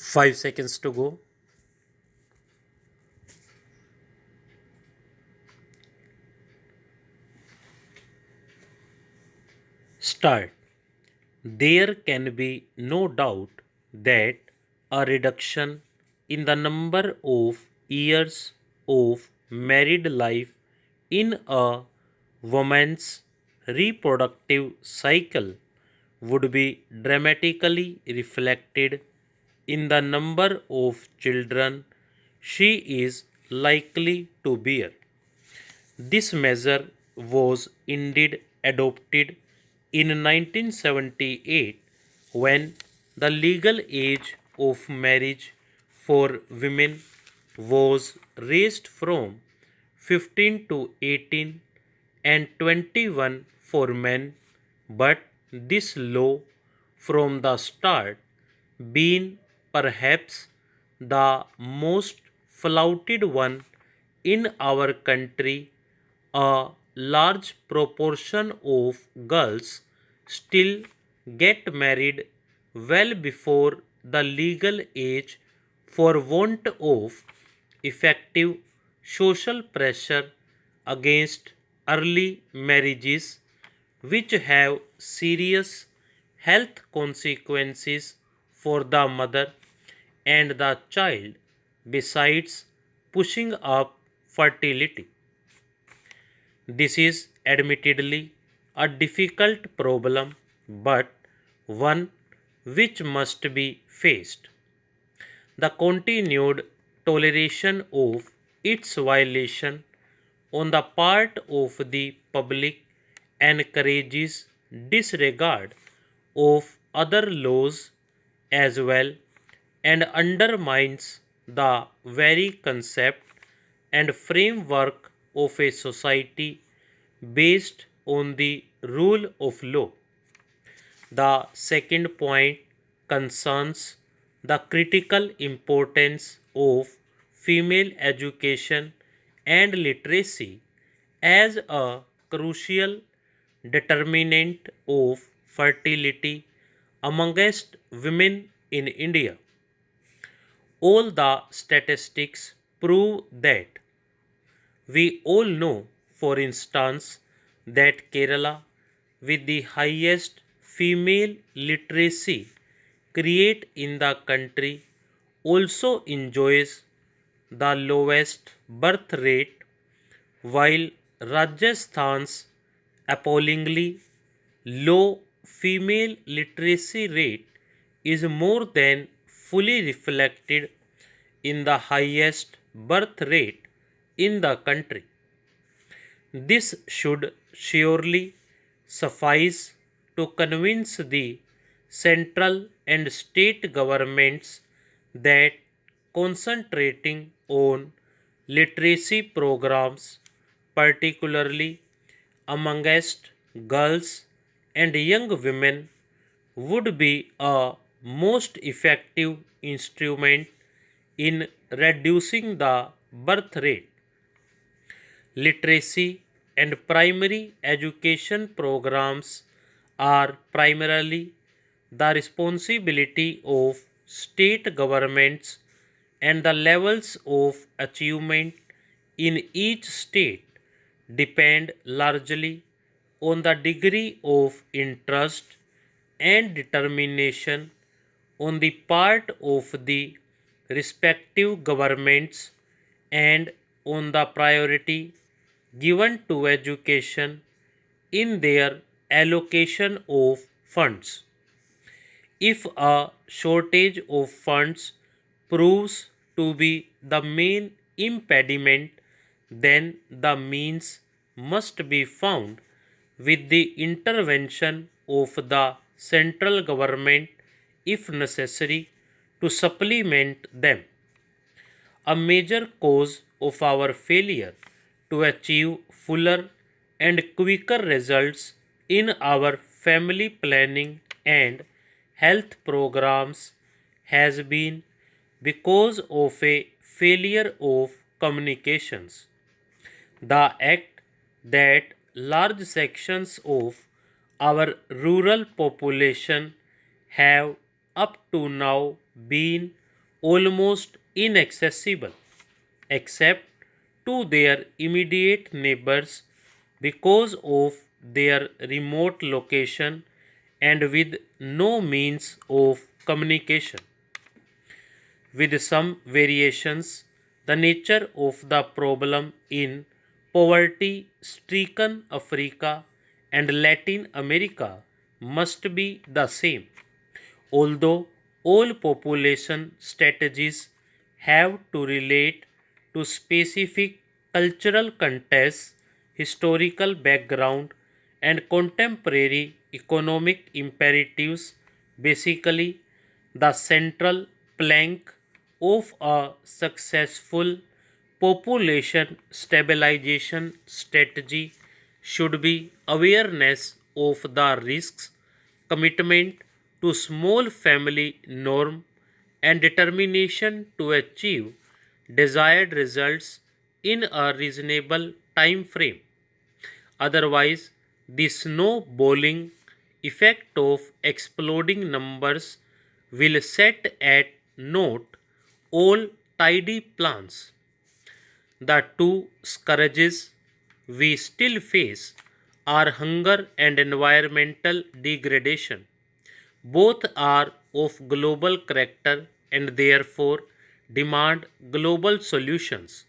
5 seconds to go. Start. There can be no doubt that a reduction in the number of years of married life in a woman's reproductive cycle would be dramatically reflected in the number of children she is likely to bear. This measure was indeed adopted in 1978 when the legal age of marriage for women was raised from 15 to 18 and 21 for men, but this law from the start been perhaps the most flouted one in our country. A large proportion of girls still get married well before the legal age for want of effective social pressure against early marriages, which have serious health consequences for the mother and the child, besides pushing up fertility. This is admittedly a difficult problem, but one which must be faced. The continued toleration of its violation on the part of the public encourages disregard of other laws as well and undermines the very concept and framework of a society based on the rule of law. The second point concerns the critical importance of female education and literacy as a crucial determinant of fertility amongst women in India. All the statistics prove that. We all know, for instance, that Kerala, with the highest female literacy rate in the country, also enjoys the lowest birth rate, while Rajasthan's appallingly low female literacy rate is more than fully reflected in the highest birth rate in the country. This should surely suffice to convince the central and state governments that concentrating on literacy programs, particularly amongst girls and young women, would be a most effective instrument in reducing the birth rate. Literacy and primary education programs are primarily the responsibility of state governments, and the levels of achievement in each state depend largely on the degree of interest and determination on the part of the respective governments and on the priority given to education in their allocation of funds. If a shortage of funds proves to be the main impediment, then the means must be found with the intervention of the central government if necessary to supplement them. A major cause of our failure to achieve fuller and quicker results in our family planning and health programs has been because of a failure of communications. The act that large sections of our rural population have up to now been almost inaccessible except to their immediate neighbors because of their remote location and with no means of communication. With some variations, the nature of the problem in poverty stricken Africa and Latin America must be the same. Although all population strategies have to relate to specific cultural contexts, historical background, and contemporary economic imperatives, basically, the central plank of a successful population stabilization strategy should be awareness of the risks, commitment to small family norm, and determination to achieve desired results in a reasonable time frame. Otherwise, the snowballing effect of exploding numbers will set at naught all tidy plans. The two scourges we still face are hunger and environmental degradation. Both are of global character and therefore demand global solutions.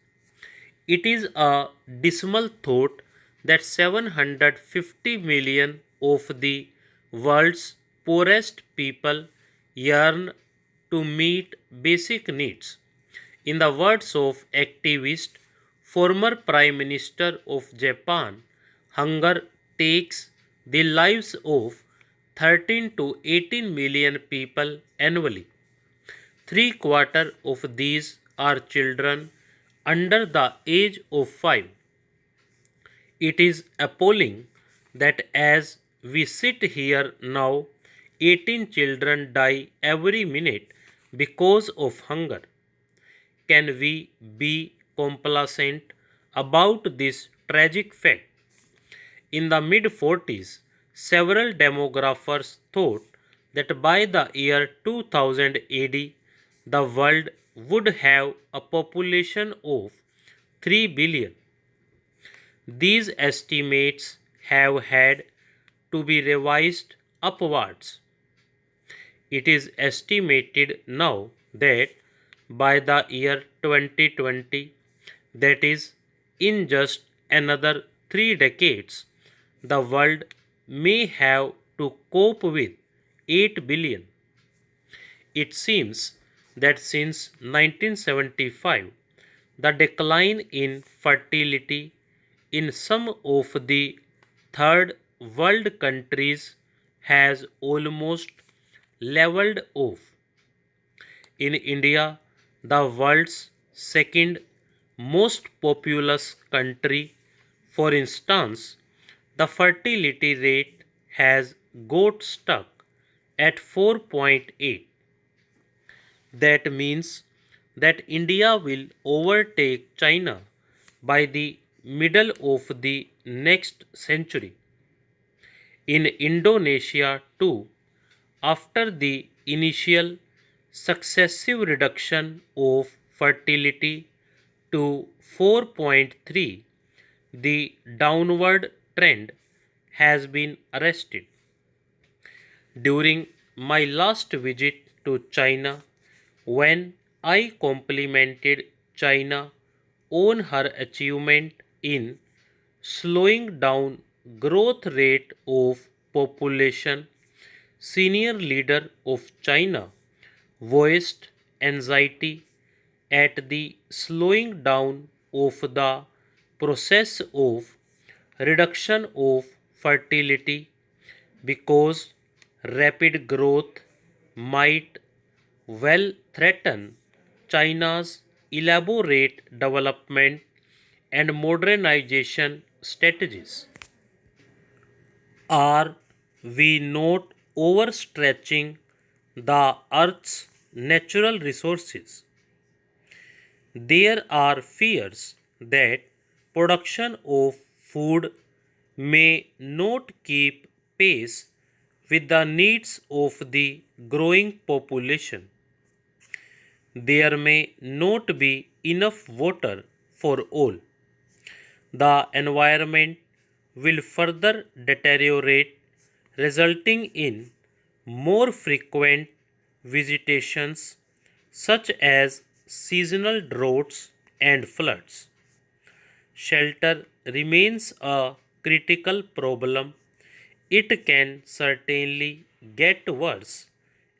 It is a dismal thought that 750 million of the world's poorest people yearn to meet basic needs. In the words of activist, former Prime Minister of Japan, hunger takes the lives of 13 to 18 million people annually. Three quarters of these are children under the age of 5. It is appalling that as we sit here now, 18 children die every minute because of hunger. Can we be complacent about this tragic fact? In the mid 40s, several demographers thought that by the year 2000 AD, the world would have a population of 3 billion. These estimates have had to be revised upwards. It is estimated now that by the year 2020, that is, in just another 3 decades, the world may have to cope with 8 billion. It seems that since 1975, the decline in fertility in some of the third world countries has almost leveled off. In India, the world's second most populous country, for instance, the fertility rate has got stuck at 4.8. That means that India will overtake China by the middle of the next century. In Indonesia, too, after the initial successive reduction of fertility to 4.3, the downward trend has been arrested. During my last visit to China, when I complimented China on her achievement in slowing down growth rate of population, senior leader of China voiced anxiety at the slowing down of the process of reduction of fertility because rapid growth might well threaten China's elaborate development and modernization strategies. Are we not overstretching the Earth's natural resources? There are fears that production of food may not keep pace with the needs of the growing population. there may not be enough water for all. The environment will further deteriorate, resulting in more frequent visitations such as seasonal droughts and floods. Shelter remains a critical problem. It can certainly get worse,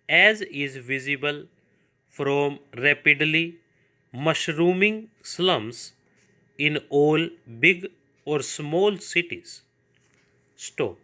as is visible from rapidly mushrooming slums in all big or small cities. Stop.